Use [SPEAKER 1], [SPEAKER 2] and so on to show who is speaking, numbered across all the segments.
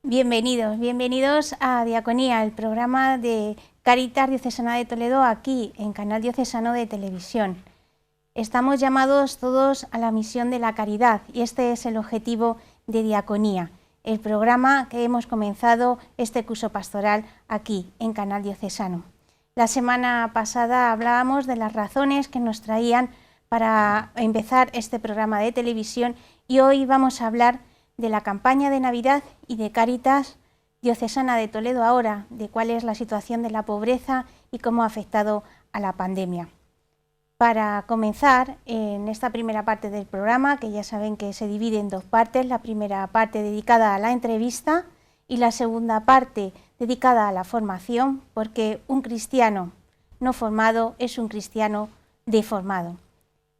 [SPEAKER 1] Bienvenidos a Diaconía, el programa de Cáritas Diocesana de Toledo aquí en Canal Diocesano de Televisión. Estamos llamados todos a la misión de la caridad y este es el objetivo de Diaconía, el programa que hemos comenzado este curso pastoral aquí en Canal Diocesano. La semana pasada hablábamos de las razones que nos traían para empezar este programa de televisión y hoy vamos a hablar de la campaña de Navidad y de Cáritas Diocesana de Toledo ahora, de cuál es la situación de la pobreza y cómo ha afectado a la pandemia. Para comenzar, en esta primera parte del programa, que ya saben que se divide en dos partes, la primera parte dedicada a la entrevista y la segunda parte dedicada a la formación, porque un cristiano no formado es un cristiano deformado.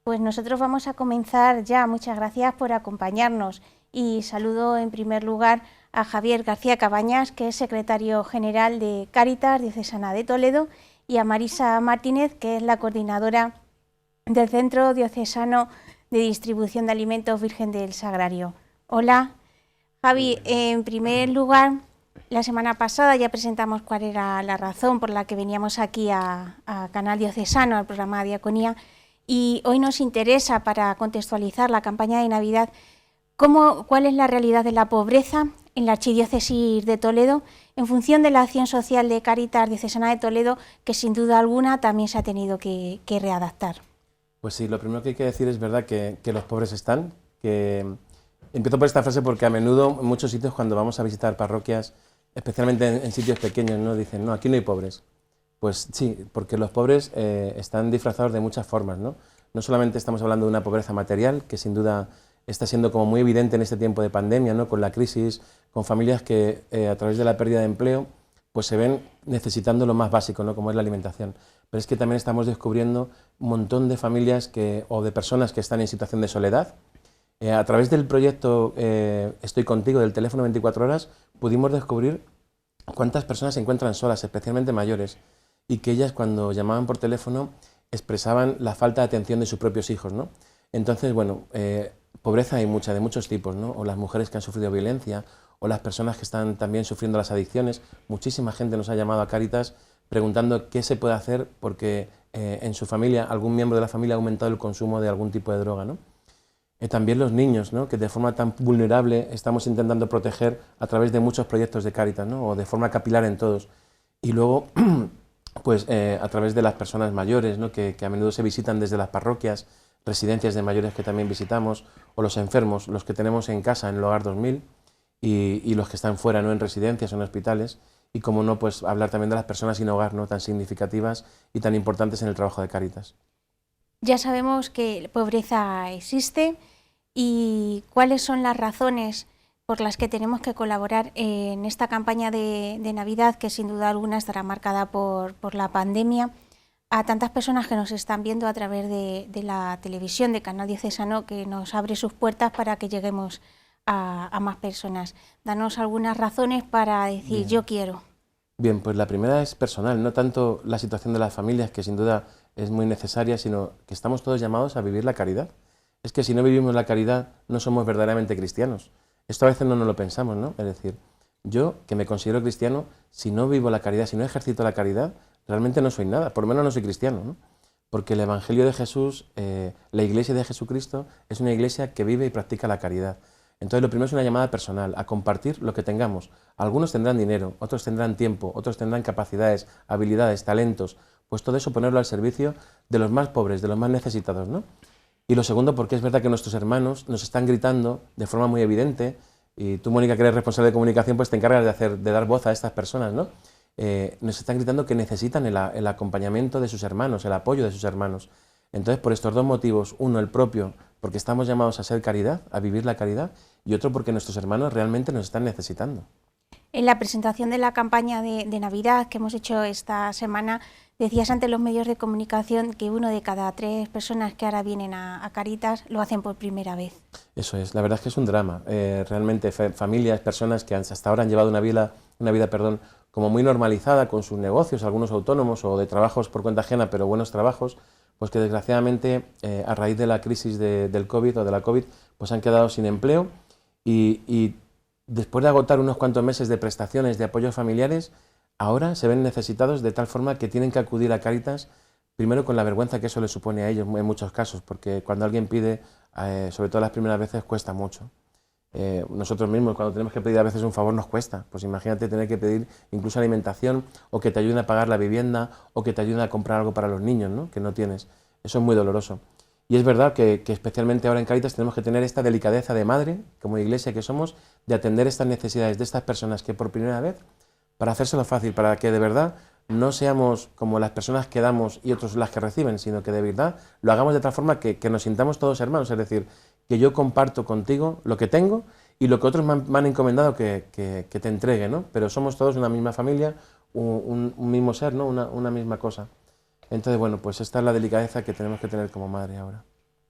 [SPEAKER 1] Pues nosotros vamos a comenzar ya. Muchas gracias por acompañarnos y saludo en primer lugar a Javier García Cabañas, que es secretario general de Cáritas Diocesana de Toledo, y a Marisa Martínez, que es la coordinadora del Centro Diocesano de Distribución de Alimentos Virgen del Sagrario. Hola, Javi. En primer lugar, la semana pasada ya presentamos cuál era la razón por la que veníamos aquí a Canal Diocesano, al programa Diaconía, y hoy nos interesa, para contextualizar la campaña de Navidad, ¿cuál es la realidad de la pobreza en la Archidiócesis de Toledo en función de la acción social de Cáritas Diocesana de Toledo, que sin duda alguna también se ha tenido que readaptar?
[SPEAKER 2] Pues sí, lo primero que hay que decir es verdad que los pobres están, empiezo por esta frase porque a menudo en muchos sitios cuando vamos a visitar parroquias, especialmente en sitios pequeños, ¿no? Dicen, no, aquí no hay pobres. Pues sí, porque los pobres están disfrazados de muchas formas, ¿no? No solamente estamos hablando de una pobreza material, que sin duda está siendo como muy evidente en este tiempo de pandemia, ¿no? Con la crisis, con familias que a través de la pérdida de empleo pues se ven necesitando lo más básico, ¿no? Como es la alimentación. Pero es que también estamos descubriendo un montón de familias o de personas que están en situación de soledad. A través del proyecto Estoy Contigo, del teléfono 24 horas, pudimos descubrir cuántas personas se encuentran solas, especialmente mayores, y que ellas cuando llamaban por teléfono expresaban la falta de atención de sus propios hijos, ¿no? Entonces, bueno, pobreza hay mucha, de muchos tipos, ¿no? O las mujeres que han sufrido violencia, o las personas que están también sufriendo las adicciones. Muchísima gente nos ha llamado a Cáritas preguntando qué se puede hacer porque en su familia, algún miembro de la familia ha aumentado el consumo de algún tipo de droga, ¿no? También los niños, ¿no? Que de forma tan vulnerable estamos intentando proteger a través de muchos proyectos de Cáritas, ¿no? O de forma capilar en todos. Y luego, pues a través de las personas mayores, ¿no? Que a menudo se visitan desde las parroquias, residencias de mayores que también visitamos, o los enfermos, los que tenemos en casa, en el Hogar 2000, y los que están fuera, ¿no? En residencias o en hospitales, y como no, pues hablar también de las personas sin hogar, ¿no? Tan significativas y tan importantes en el trabajo de Cáritas.
[SPEAKER 1] Ya sabemos que la pobreza existe y cuáles son las razones por las que tenemos que colaborar en esta campaña de Navidad, que sin duda alguna estará marcada por la pandemia, a tantas personas que nos están viendo a través de la televisión de Canal Diocesano, que nos abre sus puertas para que lleguemos a más personas. Danos algunas razones para decir, bien, yo quiero.
[SPEAKER 2] Bien, pues la primera es personal, no tanto la situación de las familias, que sin duda es muy necesaria, sino que estamos todos llamados a vivir la caridad. Es que si no vivimos la caridad, no somos verdaderamente cristianos. Esto a veces no nos lo pensamos, ¿no? Es decir, yo, que me considero cristiano, si no vivo la caridad, si no ejercito la caridad, realmente no soy nada, por lo menos no soy cristiano, ¿no? Porque el Evangelio de Jesús, la Iglesia de Jesucristo, es una iglesia que vive y practica la caridad. Entonces lo primero es una llamada personal, a compartir lo que tengamos. Algunos tendrán dinero, otros tendrán tiempo, otros tendrán capacidades, habilidades, talentos, pues todo eso ponerlo al servicio de los más pobres, de los más necesitados, ¿no? Y lo segundo, porque es verdad que nuestros hermanos nos están gritando de forma muy evidente, y tú, Mónica, que eres responsable de comunicación, pues te encargas de dar voz a estas personas, ¿no? Nos están gritando que necesitan el acompañamiento de sus hermanos, el apoyo de sus hermanos. Entonces, por estos dos motivos, uno, el propio, porque estamos llamados a ser caridad, a vivir la caridad, y otro, porque nuestros hermanos realmente nos están necesitando.
[SPEAKER 1] En la presentación de la campaña de Navidad que hemos hecho esta semana, decías ante los medios de comunicación que 1 de cada 3 personas que ahora vienen a Cáritas lo hacen por primera vez.
[SPEAKER 2] Eso es, la verdad es que es un drama. Realmente familias, personas que hasta ahora han llevado una vida, como muy normalizada con sus negocios, algunos autónomos o de trabajos por cuenta ajena, pero buenos trabajos, pues que desgraciadamente a raíz de la crisis del COVID o de la COVID, pues han quedado sin empleo y después de agotar unos cuantos meses de prestaciones, de apoyos familiares, ahora se ven necesitados de tal forma que tienen que acudir a Cáritas, primero con la vergüenza que eso les supone a ellos en muchos casos, porque cuando alguien pide, sobre todo las primeras veces, cuesta mucho. Nosotros mismos, cuando tenemos que pedir a veces un favor, nos cuesta. Pues imagínate tener que pedir incluso alimentación, o que te ayuden a pagar la vivienda, o que te ayuden a comprar algo para los niños, ¿no?, que no tienes. Eso es muy doloroso. Y es verdad que especialmente ahora en Cáritas tenemos que tener esta delicadeza de madre, como iglesia que somos, de atender estas necesidades de estas personas que por primera vez, para hacérselo fácil, para que de verdad no seamos como las personas que damos y otros las que reciben, sino que de verdad lo hagamos de tal forma que nos sintamos todos hermanos, es decir, que yo comparto contigo lo que tengo y lo que otros me han encomendado que te entregue, ¿no? Pero somos todos una misma familia, un mismo ser, ¿no?, una misma cosa. Entonces, bueno, pues esta es la delicadeza que tenemos que tener como madre ahora.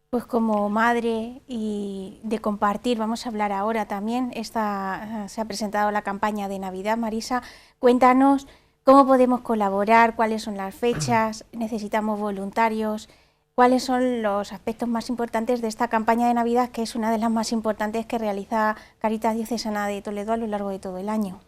[SPEAKER 1] Pues como madre y de compartir, vamos a hablar ahora también, se ha presentado la campaña de Navidad. Marisa, cuéntanos cómo podemos colaborar, cuáles son las fechas, necesitamos voluntarios, cuáles son los aspectos más importantes de esta campaña de Navidad, que es una de las más importantes que realiza Cáritas Diocesana de Toledo a lo largo de todo el año.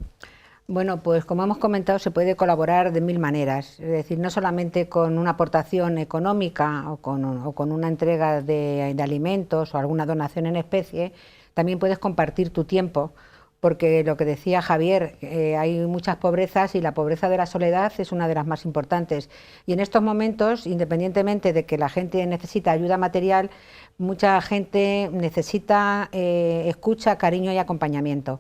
[SPEAKER 3] Bueno, pues como hemos comentado, se puede colaborar de mil maneras, es decir, no solamente con una aportación económica o con una entrega de alimentos o alguna donación en especie, también puedes compartir tu tiempo, porque lo que decía Javier, hay muchas pobrezas y la pobreza de la soledad es una de las más importantes. Y en estos momentos, independientemente de que la gente necesita ayuda material, mucha gente necesita escucha, cariño y acompañamiento.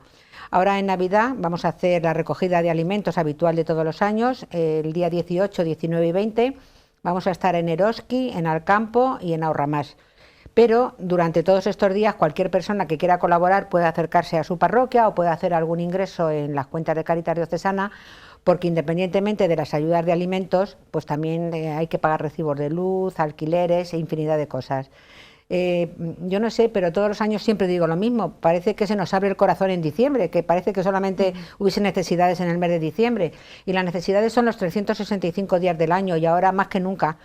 [SPEAKER 3] Ahora en Navidad vamos a hacer la recogida de alimentos habitual de todos los años, el día 18, 19 y 20, vamos a estar en Eroski, en Alcampo y en Ahorramás. Pero durante todos estos días cualquier persona que quiera colaborar puede acercarse a su parroquia o puede hacer algún ingreso en las cuentas de Cáritas Diocesana, porque independientemente de las ayudas de alimentos, pues también hay que pagar recibos de luz, alquileres e infinidad de cosas. Yo no sé, pero todos los años siempre digo lo mismo, parece que se nos abre el corazón en diciembre, que parece que solamente hubiese necesidades en el mes de diciembre, y las necesidades son los 365 días del año, y ahora más que nunca,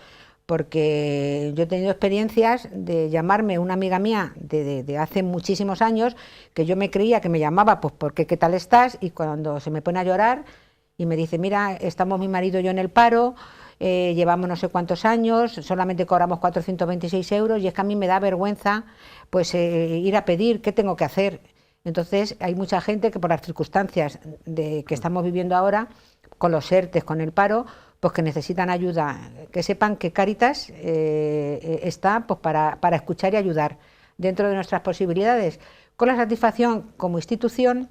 [SPEAKER 3] porque yo he tenido experiencias de llamarme una amiga mía de hace muchísimos años, que yo me creía que me llamaba pues porque ¿qué tal estás? Y cuando se me pone a llorar y me dice, mira, estamos mi marido y yo en el paro, llevamos no sé cuántos años, solamente cobramos 426 euros y es que a mí me da vergüenza pues ir a pedir, ¿qué tengo que hacer? Entonces hay mucha gente que por las circunstancias que estamos viviendo ahora, con los ERTEs, con el paro, pues que necesitan ayuda, que sepan que Cáritas está pues para escuchar y ayudar dentro de nuestras posibilidades, con la satisfacción como institución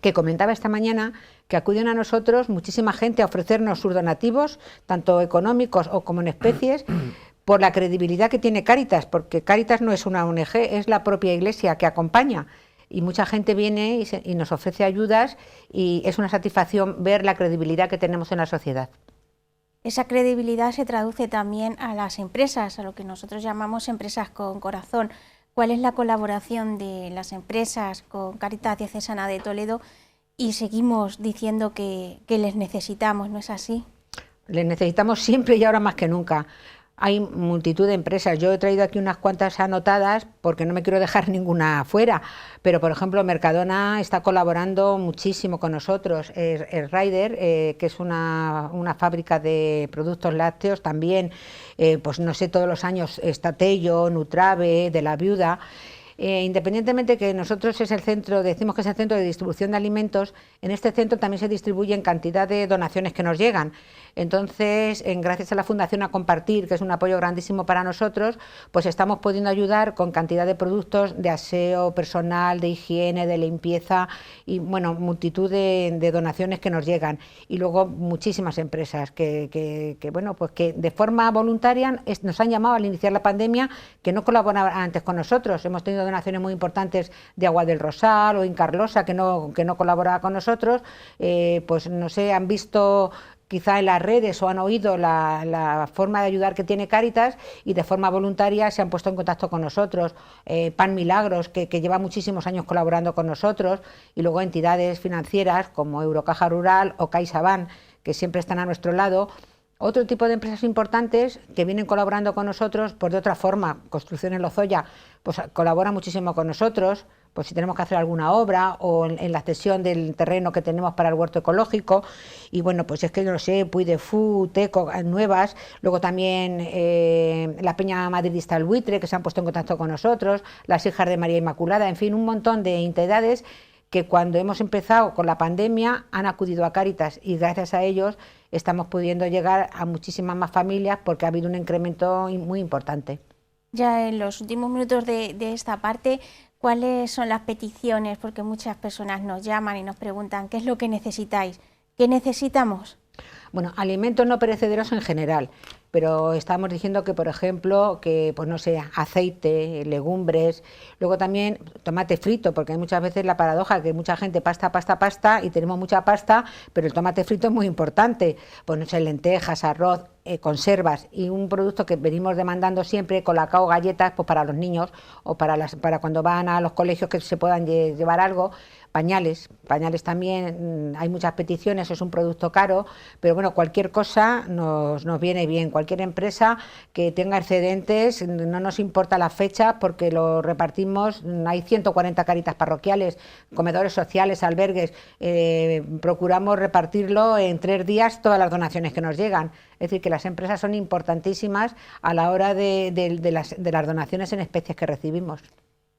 [SPEAKER 3] que comentaba esta mañana, que acuden a nosotros muchísima gente a ofrecernos sus donativos, tanto económicos o como en especies, por la credibilidad que tiene Cáritas, porque Cáritas no es una ONG, es la propia Iglesia que acompaña, y mucha gente viene y nos ofrece ayudas, y es una satisfacción ver la credibilidad que tenemos en la sociedad.
[SPEAKER 1] Esa credibilidad se traduce también a las empresas, a lo que nosotros llamamos empresas con corazón. ¿Cuál es la colaboración de las empresas con Cáritas Diocesana de Toledo? Y seguimos diciendo que les necesitamos, ¿no es así?
[SPEAKER 3] Les necesitamos siempre y ahora más que nunca. Hay multitud de empresas. Yo he traído aquí unas cuantas anotadas porque no me quiero dejar ninguna fuera. Pero, por ejemplo, Mercadona está colaborando muchísimo con nosotros. El Ryder, que es una fábrica de productos lácteos, también, pues no sé, todos los años está Tello, Nutrave, de la Viuda. Independientemente que nosotros es el centro, decimos que es el centro de distribución de alimentos, en este centro también se distribuyen cantidad de donaciones que nos llegan. Entonces, gracias a la Fundación A Compartir, que es un apoyo grandísimo para nosotros, pues estamos pudiendo ayudar con cantidad de productos de aseo personal, de higiene, de limpieza y, bueno, multitud de donaciones que nos llegan. Y luego muchísimas empresas que bueno, pues que de forma voluntaria nos han llamado al iniciar la pandemia, que no colaboraban antes con nosotros. Hemos tenido donaciones muy importantes de Agua del Rosal o Incarlosa, que no colaboraba con nosotros, pues no sé, han visto quizá en las redes o han oído la forma de ayudar que tiene Cáritas y de forma voluntaria se han puesto en contacto con nosotros. Pan Milagros, que lleva muchísimos años colaborando con nosotros, y luego entidades financieras como Eurocaja Rural o CaixaBank, que siempre están a nuestro lado. Otro tipo de empresas importantes que vienen colaborando con nosotros, pues de otra forma, Construcciones Lozoya, pues colabora muchísimo con nosotros, pues si tenemos que hacer alguna obra o en la cesión del terreno que tenemos para el huerto ecológico. Y bueno, pues es que yo no sé, Puy de Fú, Teco, nuevas, luego también la Peña Madridista El Buitre, que se han puesto en contacto con nosotros, las Hijas de María Inmaculada, en fin, un montón de entidades que cuando hemos empezado con la pandemia han acudido a Cáritas, y gracias a ellos estamos pudiendo llegar a muchísimas más familias porque ha habido un incremento muy importante.
[SPEAKER 1] Ya en los últimos minutos de esta parte, ¿cuáles son las peticiones? Porque muchas personas nos llaman y nos preguntan ¿qué es lo que necesitáis? ¿Qué necesitamos?
[SPEAKER 3] Bueno, alimentos no perecederos en general, pero estamos diciendo que, por ejemplo, que, pues no sé, aceite, legumbres, luego también tomate frito, porque hay muchas veces la paradoja que mucha gente pasta, y tenemos mucha pasta, pero el tomate frito es muy importante, pues no sé, lentejas, arroz, conservas, y un producto que venimos demandando siempre, colacao, galletas, pues para los niños o para cuando van a los colegios que se puedan llevar algo. Pañales también, hay muchas peticiones, es un producto caro, pero bueno, cualquier cosa nos viene bien, cualquier empresa que tenga excedentes, no nos importa la fecha porque lo repartimos, hay 140 Cáritas parroquiales, comedores sociales, albergues, procuramos repartirlo en 3 días todas las donaciones que nos llegan, es decir, que las empresas son importantísimas a la hora de las donaciones en especies que recibimos.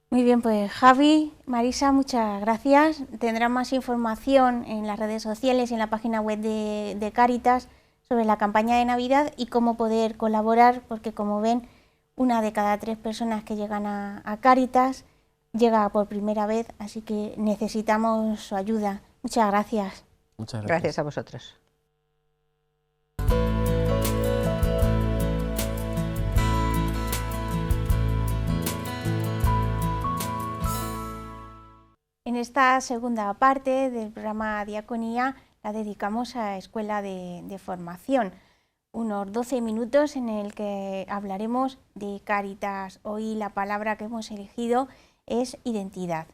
[SPEAKER 1] Muy bien, pues Javi, Marisa, muchas gracias. Tendrán más información en las redes sociales y en la página web de Cáritas sobre la campaña de Navidad y cómo poder colaborar, porque como ven, 1 de cada 3 personas que llegan a Cáritas llega por primera vez, así que necesitamos su ayuda. Muchas gracias.
[SPEAKER 2] Muchas gracias.
[SPEAKER 3] Gracias a vosotros.
[SPEAKER 1] En esta segunda parte del programa Diaconía la dedicamos a Escuela de Formación, unos 12 minutos en el que hablaremos de Cáritas. Hoy la palabra que hemos elegido es identidad.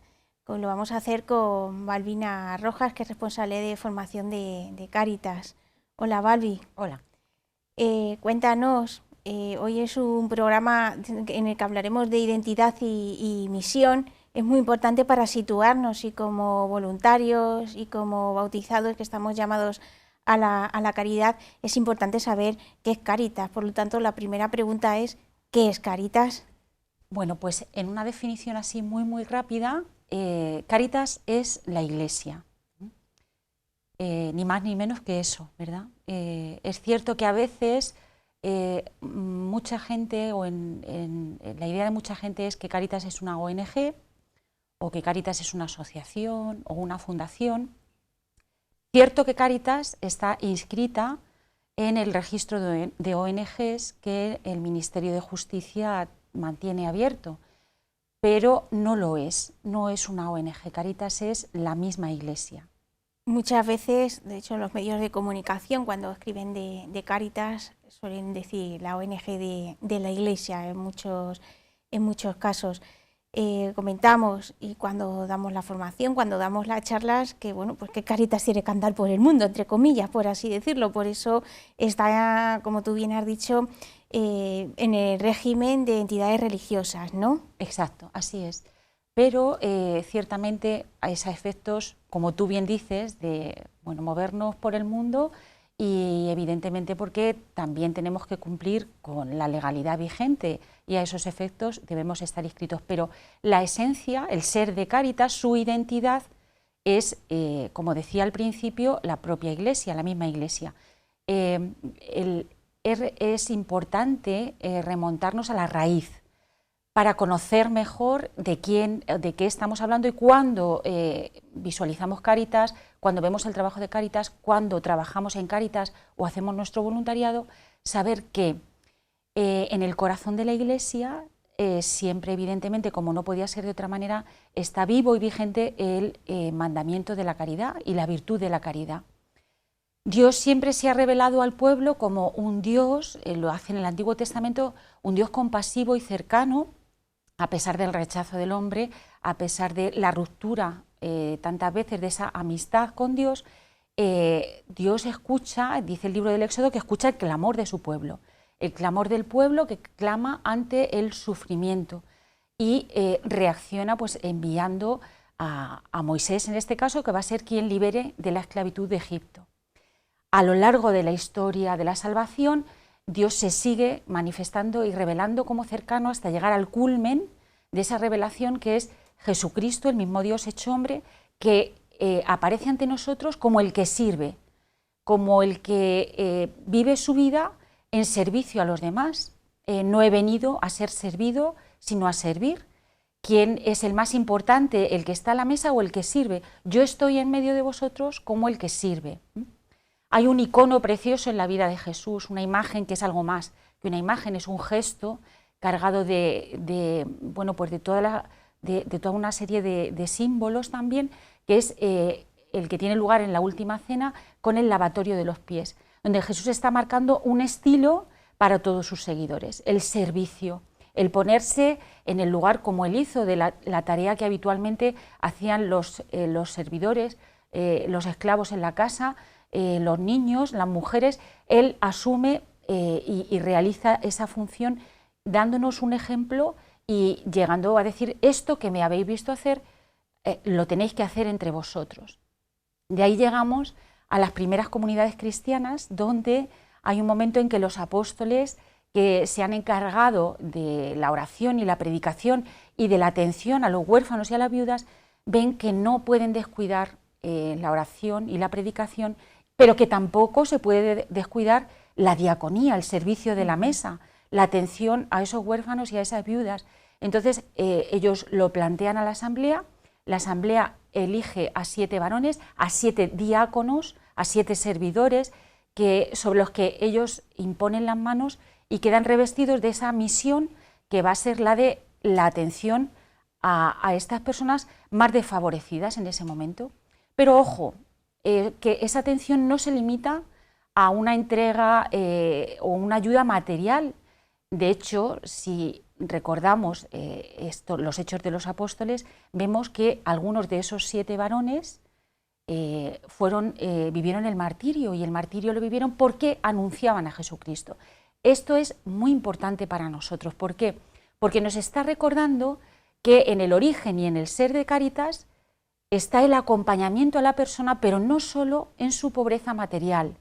[SPEAKER 1] Lo vamos a hacer con Balbina Rojas, que es responsable de formación de Cáritas. Hola, Balbi.
[SPEAKER 4] Hola.
[SPEAKER 1] Cuéntanos, hoy es un programa en el que hablaremos de identidad y misión. Es muy importante para situarnos y como voluntarios y como bautizados que estamos llamados a la caridad, es importante saber qué es Cáritas. Por lo tanto, la primera pregunta es, ¿qué es Cáritas?
[SPEAKER 4] Bueno, pues en una definición así muy rápida, Cáritas es la Iglesia, ni más ni menos que eso, ¿verdad? Es cierto que a veces mucha gente, o en la idea de mucha gente es que Cáritas es una ONG, o que Cáritas es una asociación o una fundación. Cierto que Cáritas está inscrita en el registro de ONGs que el Ministerio de Justicia mantiene abierto, pero no lo es, no es una ONG, Cáritas es la misma Iglesia.
[SPEAKER 1] Muchas veces, de hecho, los medios de comunicación cuando escriben de Cáritas suelen decir la ONG de la Iglesia en muchos casos. Comentamos y cuando damos la formación, cuando damos las charlas, que bueno, pues que Cáritas tiene que andar por el mundo, entre comillas, por así decirlo, por eso está, como tú bien has dicho, en el régimen de entidades religiosas, ¿no?
[SPEAKER 4] Exacto, así es, pero ciertamente a esos efectos, como tú bien dices, de bueno, movernos por el mundo y evidentemente porque también tenemos que cumplir con la legalidad vigente y a esos efectos debemos estar inscritos. Pero la esencia, el ser de Cáritas, su identidad es, como decía al principio, la propia Iglesia, la misma Iglesia. Es importante remontarnos a la raíz para conocer mejor de qué estamos hablando y cuando visualizamos Cáritas, cuando vemos el trabajo de Cáritas, cuando trabajamos en Cáritas o hacemos nuestro voluntariado, saber que en el corazón de la Iglesia siempre, evidentemente, como no podía ser de otra manera, está vivo y vigente el mandamiento de la caridad y la virtud de la caridad. Dios siempre se ha revelado al pueblo como un Dios, lo hace en el Antiguo Testamento, un Dios compasivo y cercano, a pesar del rechazo del hombre, a pesar de la ruptura tantas veces de esa amistad con Dios, Dios escucha, dice el libro del Éxodo, que escucha el clamor de su pueblo, el clamor del pueblo que clama ante el sufrimiento. y reacciona pues enviando a Moisés, en este caso, que va a ser quien libere de la esclavitud de Egipto. A lo largo de la historia de la salvación, Dios se sigue manifestando y revelando como cercano hasta llegar al culmen de esa revelación, que es Jesucristo, el mismo Dios hecho hombre, que aparece ante nosotros como el que sirve, como el que vive su vida en servicio a los demás. No he venido a ser servido, sino a servir. ¿Quién es el más importante, el que está a la mesa o el que sirve? Yo estoy en medio de vosotros como el que sirve. Hay un icono precioso en la vida de Jesús, una imagen que es algo más que una imagen, es un gesto cargado de toda una serie de símbolos también, que es el que tiene lugar en la última cena con el lavatorio de los pies, donde Jesús está marcando un estilo para todos sus seguidores, el servicio, el ponerse en el lugar como él hizo, de la tarea que habitualmente hacían los servidores, los esclavos en la casa, los niños, las mujeres. Él asume y realiza esa función dándonos un ejemplo y llegando a decir: esto que me habéis visto hacer, lo tenéis que hacer entre vosotros. De ahí llegamos a las primeras comunidades cristianas, donde hay un momento en que los apóstoles, que se han encargado de la oración y la predicación y de la atención a los huérfanos y a las viudas, ven que no pueden descuidar la oración y la predicación, pero que tampoco se puede descuidar la diaconía, el servicio de la mesa, la atención a esos huérfanos y a esas viudas. Entonces ellos lo plantean a la asamblea elige a 7 varones, a 7 diáconos, a 7 servidores, sobre los que ellos imponen las manos y quedan revestidos de esa misión, que va a ser la de la atención a estas personas más desfavorecidas en ese momento. Pero ojo, que esa atención no se limita a una entrega o una ayuda material. De hecho, si recordamos los Hechos de los Apóstoles, vemos que algunos de esos 7 varones vivieron el martirio, y el martirio lo vivieron porque anunciaban a Jesucristo. Esto es muy importante para nosotros. ¿Por qué? Porque nos está recordando que en el origen y en el ser de Cáritas está el acompañamiento a la persona, pero no solo en su pobreza material,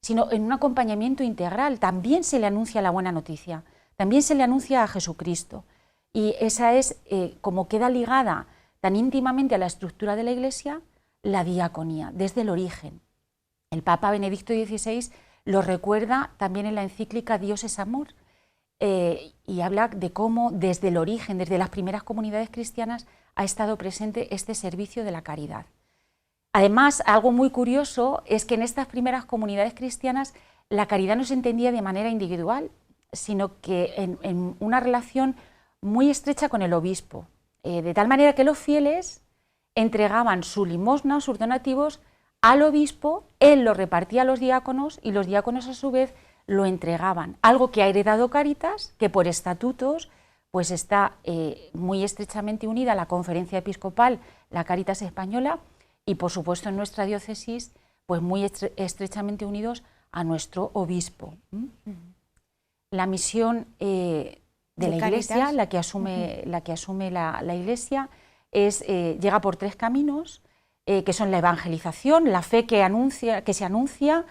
[SPEAKER 4] sino en un acompañamiento integral. También se le anuncia la buena noticia, también se le anuncia a Jesucristo. Y esa es, como queda ligada tan íntimamente a la estructura de la Iglesia, la diaconía, desde el origen. El Papa Benedicto XVI lo recuerda también en la encíclica Dios es amor, y habla de cómo desde el origen, desde las primeras comunidades cristianas, ha estado presente este servicio de la caridad. Además, algo muy curioso es que en estas primeras comunidades cristianas la caridad no se entendía de manera individual, sino que en una relación muy estrecha con el obispo, de tal manera que los fieles entregaban su limosna, sus donativos, al obispo, él lo repartía a los diáconos y los diáconos a su vez lo entregaban, algo que ha heredado Cáritas, que por estatutos pues está muy estrechamente unida a la Conferencia Episcopal, la Cáritas Española, y por supuesto en nuestra diócesis pues muy estrechamente unidos a nuestro obispo. La misión de la Iglesia, la que asume la Iglesia, llega por 3 caminos, que son la evangelización, la fe que se anuncia,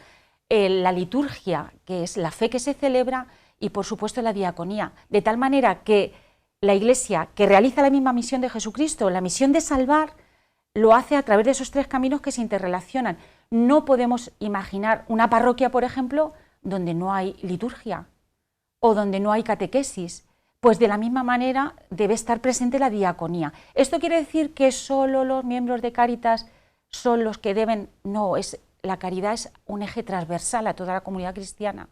[SPEAKER 4] la liturgia, que es la fe que se celebra, y por supuesto la diaconía, de tal manera que la Iglesia, que realiza la misma misión de Jesucristo, la misión de salvar, lo hace a través de esos 3 caminos que se interrelacionan. No podemos imaginar una parroquia, por ejemplo, donde no hay liturgia o donde no hay catequesis. Pues de la misma manera debe estar presente la diaconía. ¿Esto quiere decir que solo los miembros de Cáritas son los que deben? No, la caridad es un eje transversal a toda la comunidad cristiana.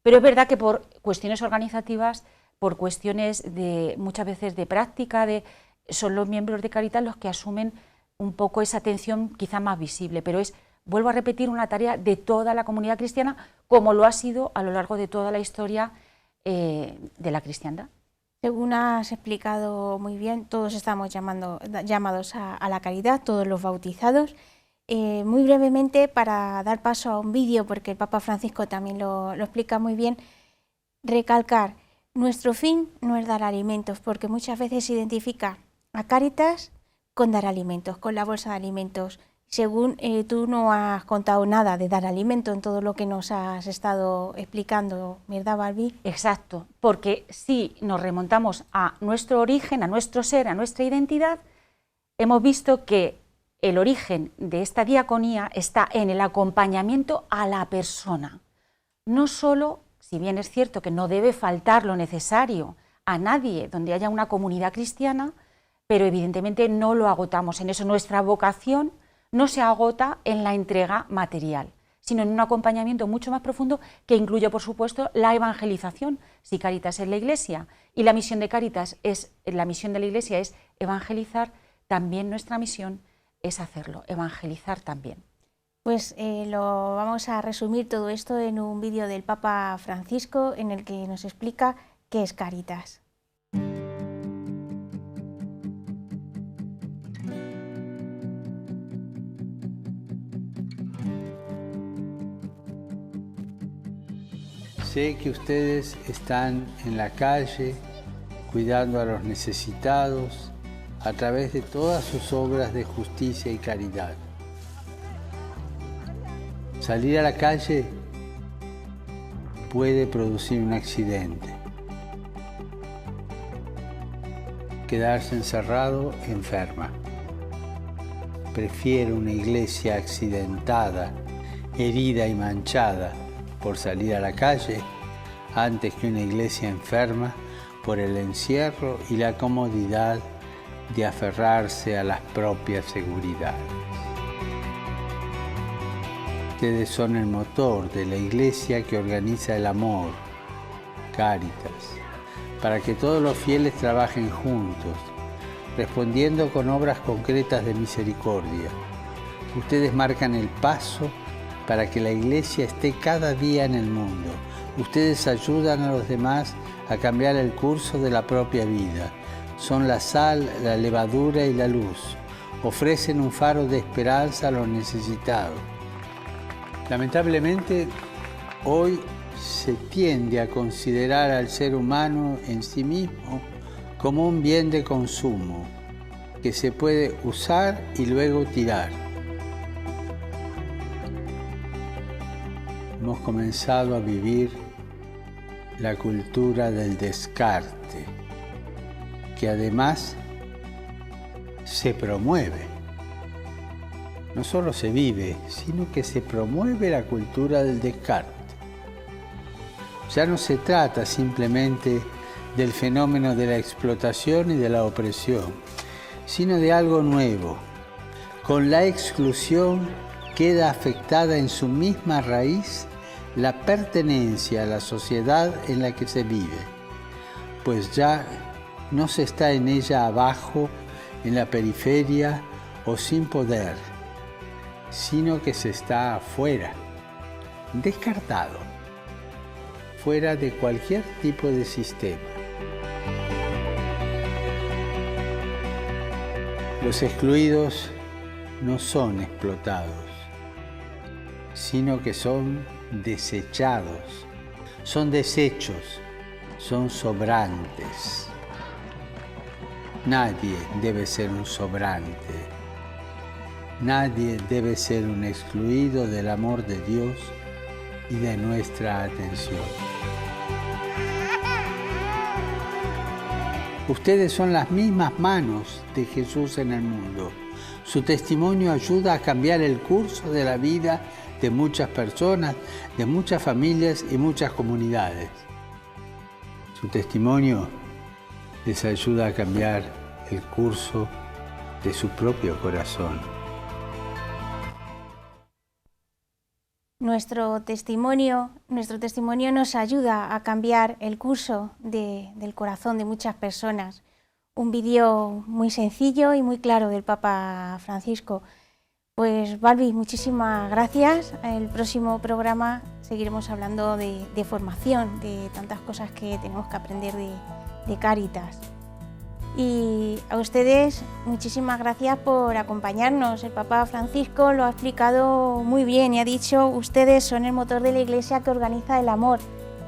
[SPEAKER 4] Pero es verdad que por cuestiones organizativas, por cuestiones muchas veces de práctica, son los miembros de Cáritas los que asumen un poco esa atención quizá más visible, pero vuelvo a repetir, una tarea de toda la comunidad cristiana, como lo ha sido a lo largo de toda la historia de la cristiandad.
[SPEAKER 1] Según has explicado muy bien, todos estamos llamados a la caridad, todos los bautizados. Muy brevemente, para dar paso a un vídeo, porque el Papa Francisco también lo explica muy bien, recalcar Nuestro fin no es dar alimentos, porque muchas veces se identifica a Cáritas con dar alimentos, con la bolsa de alimentos. Según tú no has contado nada de dar alimento en todo lo que nos has estado explicando, ¿verdad, Balbi?
[SPEAKER 4] Exacto, porque si nos remontamos a nuestro origen, a nuestro ser, a nuestra identidad, hemos visto que el origen de esta diaconía está en el acompañamiento a la persona. No solo, si bien es cierto que no debe faltar lo necesario a nadie donde haya una comunidad cristiana, pero evidentemente no lo agotamos en eso. Nuestra vocación no se agota en la entrega material, sino en un acompañamiento mucho más profundo que incluye, por supuesto, la evangelización, si Cáritas es la Iglesia y la misión de Cáritas la misión de la Iglesia es evangelizar, también nuestra misión es hacerlo, evangelizar también.
[SPEAKER 1] Pues lo vamos a resumir todo esto en un vídeo del Papa Francisco en el que nos explica qué es Cáritas.
[SPEAKER 5] Sé que ustedes están en la calle cuidando a los necesitados a través de todas sus obras de justicia y caridad. Salir a la calle puede producir un accidente. Quedarse encerrado enferma. Prefiero una iglesia accidentada, herida y manchada por salir a la calle, antes que una iglesia enferma por el encierro y la comodidad de aferrarse a las propias seguridades. Ustedes son el motor de la iglesia que organiza el amor, Cáritas, para que todos los fieles trabajen juntos, respondiendo con obras concretas de misericordia. Ustedes marcan el paso para que la iglesia esté cada día en el mundo. Ustedes ayudan a los demás a cambiar el curso de la propia vida. Son la sal, la levadura y la luz. Ofrecen un faro de esperanza a los necesitados. Lamentablemente, hoy se tiende a considerar al ser humano en sí mismo como un bien de consumo que se puede usar y luego tirar. Hemos comenzado a vivir la cultura del descarte, que además se promueve. No solo se vive, sino que se promueve la cultura del descarte. Ya no se trata simplemente del fenómeno de la explotación y de la opresión, sino de algo nuevo. Con la exclusión queda afectada en su misma raíz la pertenencia a la sociedad en la que se vive, pues ya no se está en ella abajo, en la periferia o sin poder, sino que se está afuera, descartado, fuera de cualquier tipo de sistema. Los excluidos no son explotados, sino que son desechados, son desechos, son sobrantes. Nadie debe ser un sobrante, nadie debe ser un excluido del amor de Dios y de nuestra atención. Ustedes son las mismas manos de Jesús en el mundo. Su testimonio ayuda a cambiar el curso de la vida de muchas personas, de muchas familias y muchas comunidades. Su testimonio les ayuda a cambiar el curso de su propio corazón.
[SPEAKER 1] Nuestro testimonio nos ayuda a cambiar el curso del corazón de muchas personas. Un vídeo muy sencillo y muy claro del Papa Francisco. Pues Balbi, muchísimas gracias. En el próximo programa seguiremos hablando de formación, de tantas cosas que tenemos que aprender de Cáritas. Y a ustedes muchísimas gracias por acompañarnos. El Papa Francisco lo ha explicado muy bien y ha dicho: ustedes son el motor de la Iglesia que organiza el amor,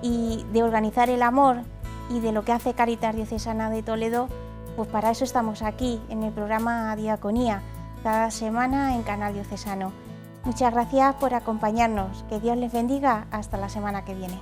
[SPEAKER 1] y de organizar el amor y de lo que hace Cáritas Diocesana de Toledo, pues para eso estamos aquí en el programa Diaconía, cada semana en Canal Diocesano. Muchas gracias por acompañarnos, que Dios les bendiga, hasta la semana que viene.